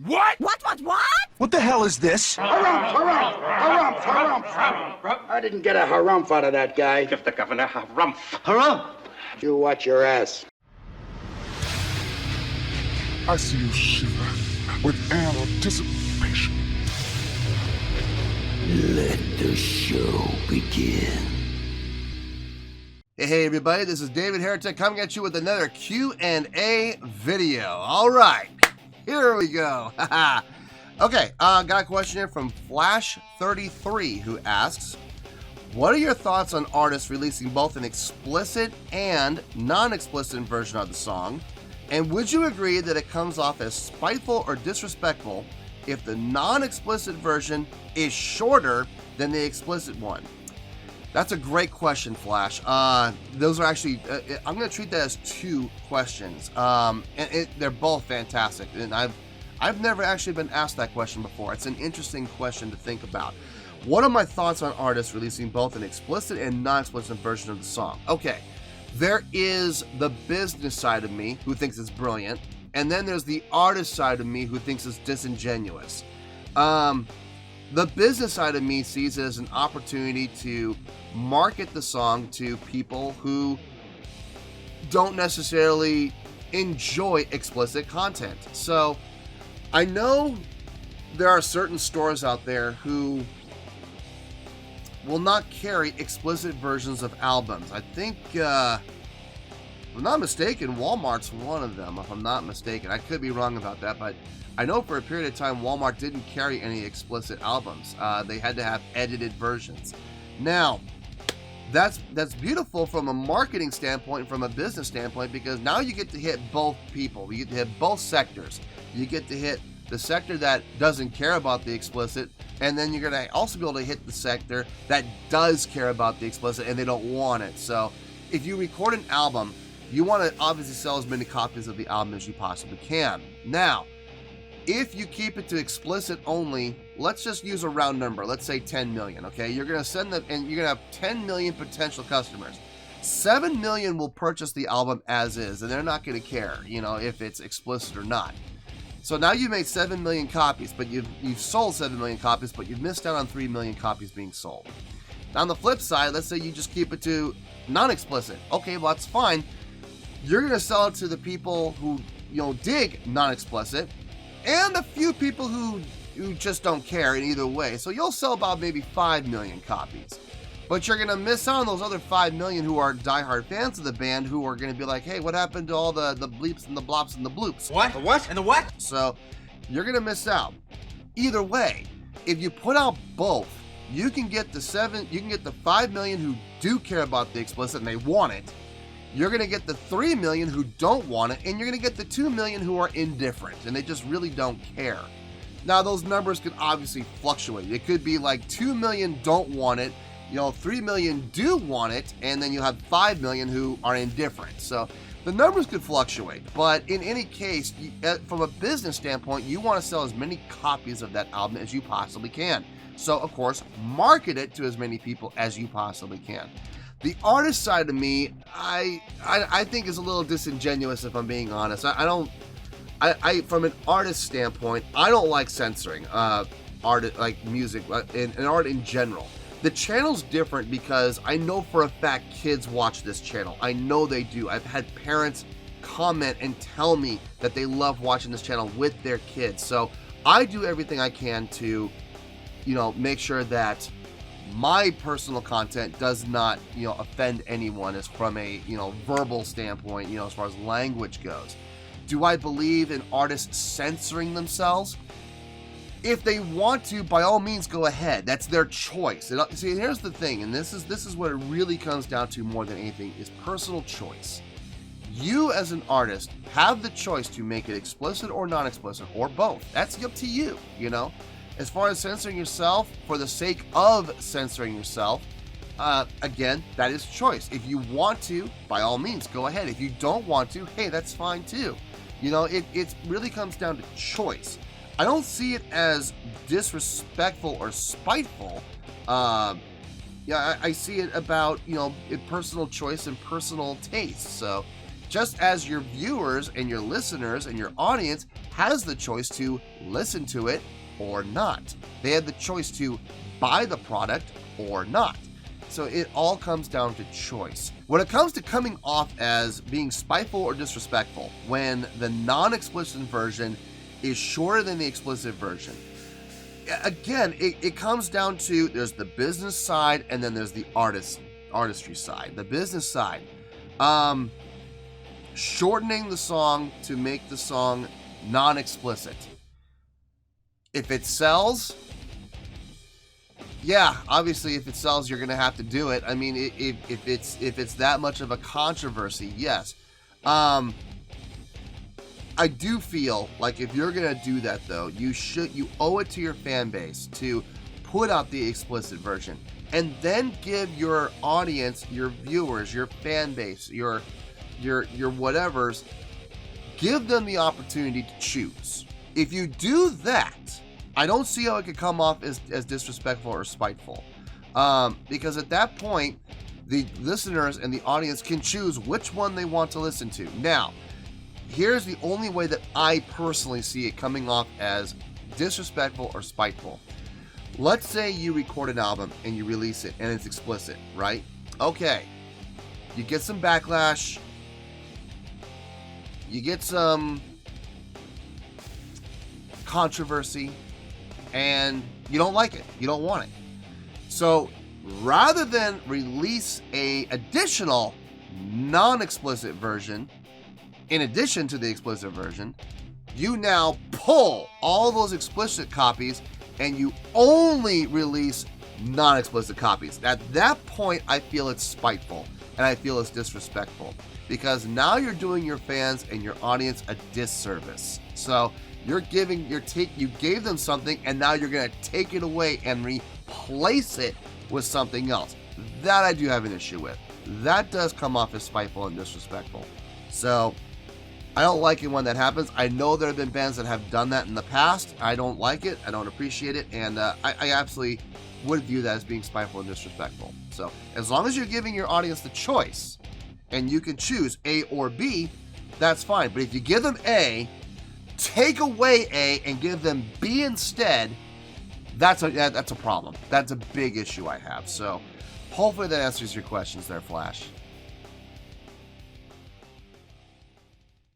What? What? What the hell is this? Harumph. I didn't get a harumph out of that guy. Give the governor harumph. Harumph! You watch your ass. I see you shiver with anticipation. Let the show begin. Hey everybody, this is David Heretic coming at you with another Q&A video. All right, here we go. Okay, got a question here from Flash33 who asks, what are your thoughts on artists releasing both an explicit and non-explicit version of the song? And would you agree that it comes off as spiteful or disrespectful if the non-explicit version is shorter than the explicit one? That's a great question, Flash. Those are actually, I'm going to treat that as two questions. They're both fantastic. And I've never actually been asked that question before. It's an interesting question to think about. What are my thoughts on artists releasing both an explicit and non-explicit version of the song? Okay, there is the business side of me who thinks it's brilliant, and then there's the artist side of me who thinks it's disingenuous. The business side of me sees it as an opportunity to market the song to people who don't necessarily enjoy explicit content. So I know there are certain stores out there who will not carry explicit versions of albums. I think, if I'm not mistaken, Walmart's one of them, if I'm not mistaken. I could be wrong about that, but I know for a period of time Walmart didn't carry any explicit albums. They had to have edited versions. Now, that's beautiful from a marketing standpoint, from a business standpoint, because now you get to hit both people. You get to hit both sectors. You get to hit the sector that doesn't care about the explicit, and then you're going to also be able to hit the sector that does care about the explicit and they don't want it. So if you record an album, you want to obviously sell as many copies of the album as you possibly can. Now, if you keep it to explicit only, let's just use a round number. Let's say 10 million, okay? You're going to send them, and you're going to have 10 million potential customers. 7 million will purchase the album as is, and they're not going to care, if it's explicit or not. So now you've made 7 million copies, but you've sold 7 million copies, but you've missed out on 3 million copies being sold. Now on the flip side, let's say you just keep it to non-explicit. Okay, well that's fine. You're going to sell it to the people who, dig non-explicit, and a few people who just don't care in either way. So you'll sell about maybe 5 million copies. But you're going to miss out on those other 5 million who are diehard fans of the band who are going to be like, hey, what happened to all the bleeps and the blops and the bloops? What? The what? And the what? So you're going to miss out. Either way, if you put out both, you can get the 5 million who do care about the explicit and they want it. You're going to get the 3 million who don't want it, and you're going to get the 2 million who are indifferent, and they just really don't care. Now, those numbers could obviously fluctuate. It could be like 2 million don't want it, 3 million do want it, and then you have 5 million who are indifferent. So the numbers could fluctuate, but in any case, from a business standpoint, you want to sell as many copies of that album as you possibly can. So, of course, market it to as many people as you possibly can. The artist side of me, I think is a little disingenuous, if I'm being honest. I from an artist standpoint, I don't like censoring art, like music and art in general. The channel's different because I know for a fact kids watch this channel. I know they do. I've had parents comment and tell me that they love watching this channel with their kids. So I do everything I can to, make sure that my personal content does not, offend anyone as from a, verbal standpoint, as far as language goes. Do I believe in artists censoring themselves? If they want to, by all means, go ahead. That's their choice. See, here's the thing, and this is what it really comes down to more than anything, is personal choice. You, as an artist, have the choice to make it explicit or non-explicit, or both. That's up to you, As far as censoring yourself, for the sake of censoring yourself, again, that is choice. If you want to, by all means, go ahead. If you don't want to, hey, that's fine too. It really comes down to choice. I don't see it as disrespectful or spiteful. I see it about, personal choice and personal taste. So just as your viewers and your listeners and your audience has the choice to listen to it or not. They had the choice to buy the product or not. So it all comes down to choice. When it comes to coming off as being spiteful or disrespectful, when the non-explicit version is shorter than the explicit version, again, it comes down to, there's the business side and then there's the artistry side. The business side, shortening the song to make the song non-explicit. If it sells, yeah, obviously if it sells, you're gonna have to do it. I mean, if it's that much of a controversy, yes. I do feel like if you're gonna do that though, you owe it to your fan base to put out the explicit version and then give your audience, your viewers, your fan base, your whatevers, give them the opportunity to choose. If you do that, I don't see how it could come off as disrespectful or spiteful, because at that point the listeners and the audience can choose which one they want to listen to. Now, here's the only way that I personally see it coming off as disrespectful or spiteful. Let's say you record an album and you release it and it's explicit, right? Okay, you get some backlash, you get some controversy, and you don't like it, you don't want it. So rather than release a additional non-explicit version in addition to the explicit version, you now pull all those explicit copies and you only release non-explicit copies. At that point, I feel it's spiteful and I feel it's disrespectful, because now you're doing your fans and your audience a disservice. So you gave them something and now you're going to take it away and replace it with something else. That I do have an issue with. That does come off as spiteful and disrespectful. So I don't like it when that happens. I know there have been bands that have done that in the past. I don't like it. I don't appreciate it. And I absolutely would view that as being spiteful and disrespectful. So as long as you're giving your audience the choice and you can choose A or B, that's fine. But if you give them A, take away A and give them B instead, that's a problem. That's a big issue I have. So hopefully that answers your questions there, Flash.